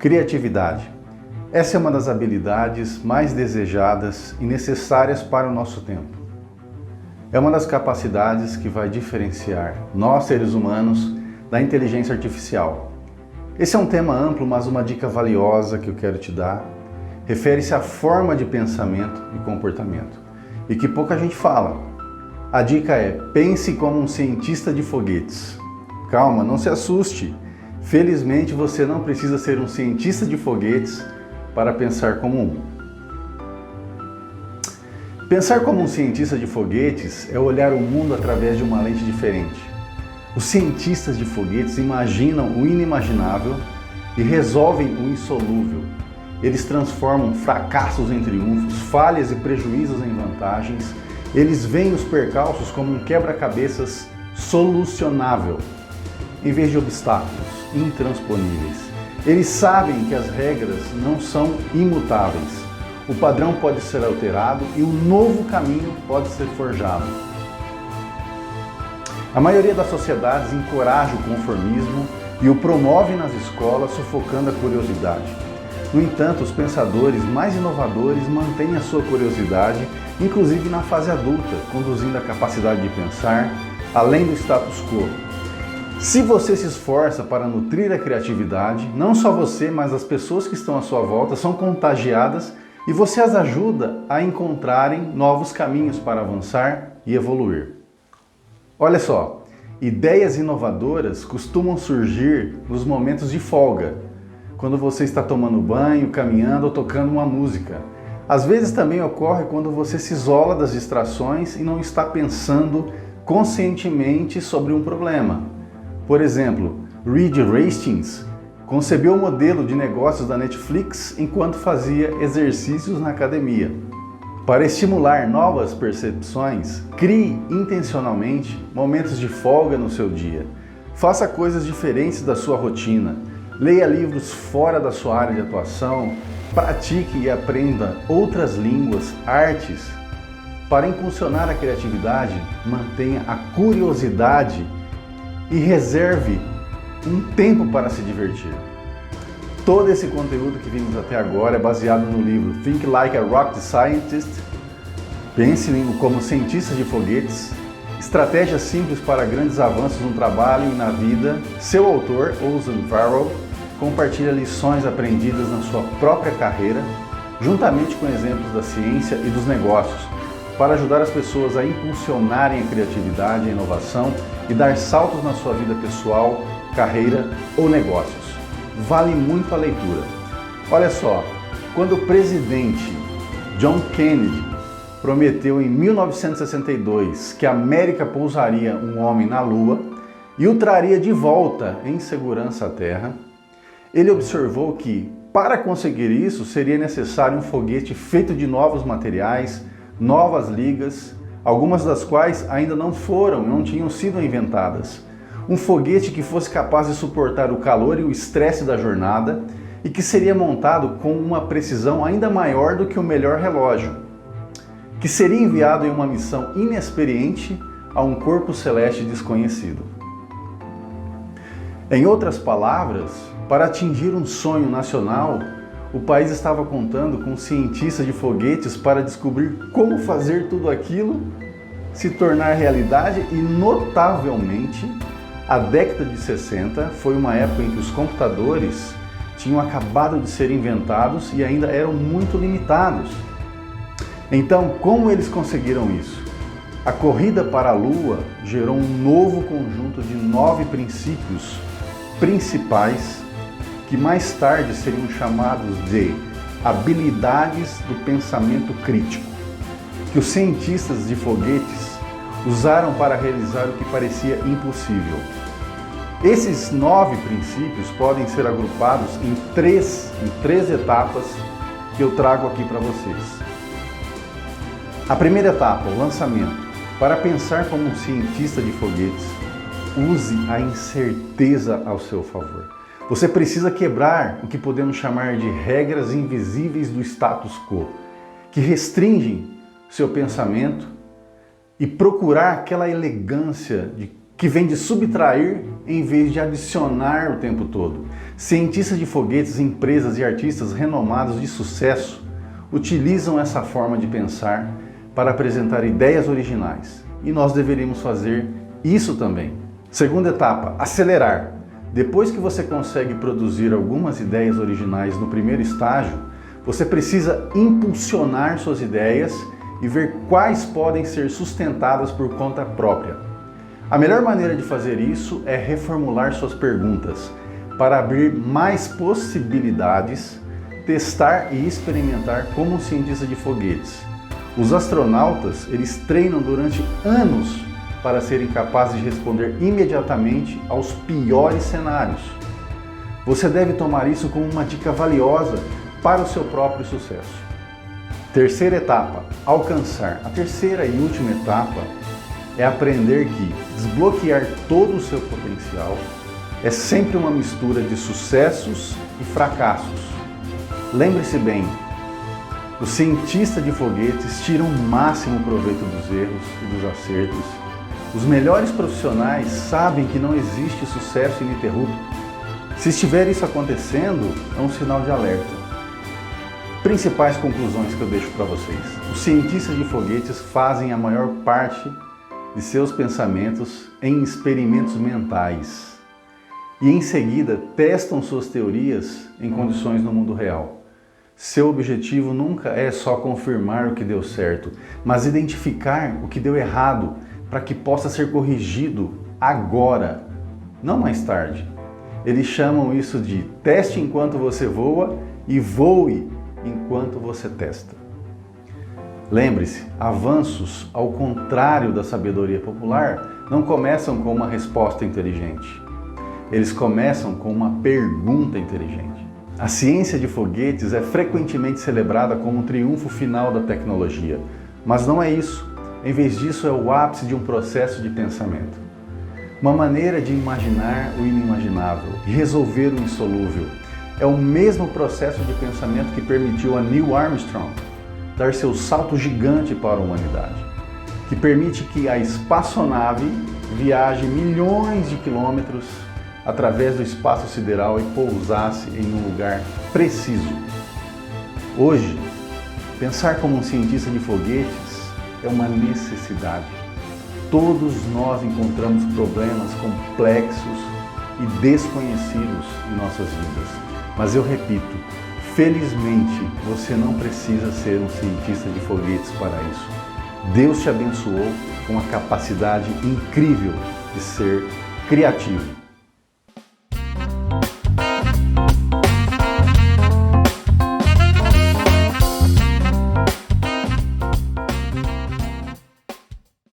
Criatividade. Essa é uma das habilidades mais desejadas e necessárias para o nosso tempo. É uma das capacidades que vai diferenciar nós, seres humanos, da inteligência artificial. Esse é um tema amplo, mas uma dica valiosa que eu quero te dar refere-se à forma de pensamento e comportamento, e que pouca gente fala. A dica é: pense como um cientista de foguetes. Calma, não se assuste. Felizmente você não precisa ser um cientista de foguetes para pensar como um. Pensar como um cientista de foguetes é olhar o mundo através de uma lente diferente. Os cientistas de foguetes imaginam o inimaginável e resolvem o insolúvel. Eles transformam fracassos em triunfos, falhas e prejuízos em vantagens. Eles veem os percalços como um quebra-cabeças solucionável, em vez de obstáculos intransponíveis. Eles sabem que as regras não são imutáveis. O padrão pode ser alterado e um novo caminho pode ser forjado. A maioria das sociedades encoraja o conformismo e o promove nas escolas, sufocando a curiosidade. No entanto, os pensadores mais inovadores mantêm a sua curiosidade, inclusive na fase adulta, conduzindo a capacidade de pensar além do status quo. Se você se esforça para nutrir a criatividade, não só você, mas as pessoas que estão à sua volta são contagiadas e você as ajuda a encontrarem novos caminhos para avançar e evoluir. Olha só, ideias inovadoras costumam surgir nos momentos de folga, quando você está tomando banho, caminhando ou tocando uma música. Às vezes também ocorre quando você se isola das distrações e não está pensando conscientemente sobre um problema. Por exemplo, Reed Hastings concebeu o modelo de negócios da Netflix enquanto fazia exercícios na academia. Para estimular novas percepções, crie intencionalmente momentos de folga no seu dia. Faça coisas diferentes da sua rotina. Leia livros fora da sua área de atuação. Pratique e aprenda outras línguas, artes. Para impulsionar a criatividade, mantenha a curiosidade e reserve um tempo para se divertir. Todo esse conteúdo que vimos até agora é baseado no livro Think Like a Rocket Scientist, Pense como cientista de foguetes, Estratégias simples para grandes avanços no trabalho e na vida. Seu autor, Ozan Varol, compartilha lições aprendidas na sua própria carreira, juntamente com exemplos da ciência e dos negócios, para ajudar as pessoas a impulsionarem a criatividade e a inovação e dar saltos na sua vida pessoal, carreira ou negócios. Vale muito a leitura. Olha só, quando o presidente John Kennedy prometeu em 1962 que a América pousaria um homem na Lua e o traria de volta em segurança à Terra, ele observou que, para conseguir isso, seria necessário um foguete feito de novos materiais, novas ligas, algumas das quais ainda não tinham sido inventadas. Um foguete que fosse capaz de suportar o calor e o estresse da jornada e que seria montado com uma precisão ainda maior do que o melhor relógio, que seria enviado em uma missão inexperiente a um corpo celeste desconhecido. Em outras palavras, para atingir um sonho nacional, o país estava contando com cientistas de foguetes para descobrir como fazer tudo aquilo se tornar realidade e, notavelmente, a década de 60 foi uma época em que os computadores tinham acabado de ser inventados e ainda eram muito limitados. Então, como eles conseguiram isso? A corrida para a Lua gerou um novo conjunto de 9 princípios principais que mais tarde seriam chamados de habilidades do pensamento crítico, que os cientistas de foguetes usaram para realizar o que parecia impossível. Esses 9 princípios podem ser agrupados em três etapas que eu trago aqui para vocês. A primeira etapa, o lançamento. Para pensar como um cientista de foguetes, use a incerteza ao seu favor. Você precisa quebrar o que podemos chamar de regras invisíveis do status quo, que restringem seu pensamento, e procurar aquela elegância que vem de subtrair em vez de adicionar o tempo todo. Cientistas de foguetes, empresas e artistas renomados de sucesso utilizam essa forma de pensar para apresentar ideias originais. E nós deveríamos fazer isso também. Segunda etapa, acelerar. Depois que você consegue produzir algumas ideias originais no primeiro estágio, você precisa impulsionar suas ideias e ver quais podem ser sustentadas por conta própria. A melhor maneira de fazer isso é reformular suas perguntas para abrir mais possibilidades, testar e experimentar como um cientista de foguetes. Os astronautas, eles treinam durante anos para serem capazes de responder imediatamente aos piores cenários. Você deve tomar isso como uma dica valiosa para o seu próprio sucesso. Terceira etapa, alcançar. A terceira e última etapa é aprender que desbloquear todo o seu potencial é sempre uma mistura de sucessos e fracassos. Lembre-se bem, os cientistas de foguetes tiram o máximo proveito dos erros e dos acertos. Os melhores profissionais sabem que não existe sucesso ininterrupto. Se estiver isso acontecendo, é um sinal de alerta. Principais conclusões que eu deixo para vocês. Os cientistas de foguetes fazem a maior parte de seus pensamentos em experimentos mentais e em seguida testam suas teorias em condições no mundo real. Seu objetivo nunca é só confirmar o que deu certo, mas identificar o que deu errado para que possa ser corrigido agora, não mais tarde. Eles chamam isso de teste enquanto você voa e voe enquanto você testa. Lembre-se, avanços, ao contrário da sabedoria popular, não começam com uma resposta inteligente. Eles começam com uma pergunta inteligente. A ciência de foguetes é frequentemente celebrada como um triunfo final da tecnologia, mas não é isso. Em vez disso, é o ápice de um processo de pensamento. Uma maneira de imaginar o inimaginável e resolver o insolúvel. É o mesmo processo de pensamento que permitiu a Neil Armstrong dar seu salto gigante para a humanidade, que permite que a espaçonave viaje milhões de quilômetros através do espaço sideral e pousasse em um lugar preciso. Hoje, pensar como um cientista de foguetes é uma necessidade. Todos nós encontramos problemas complexos e desconhecidos em nossas vidas. Mas eu repito, felizmente você não precisa ser um cientista de foguetes para isso. Deus te abençoou com a capacidade incrível de ser criativo.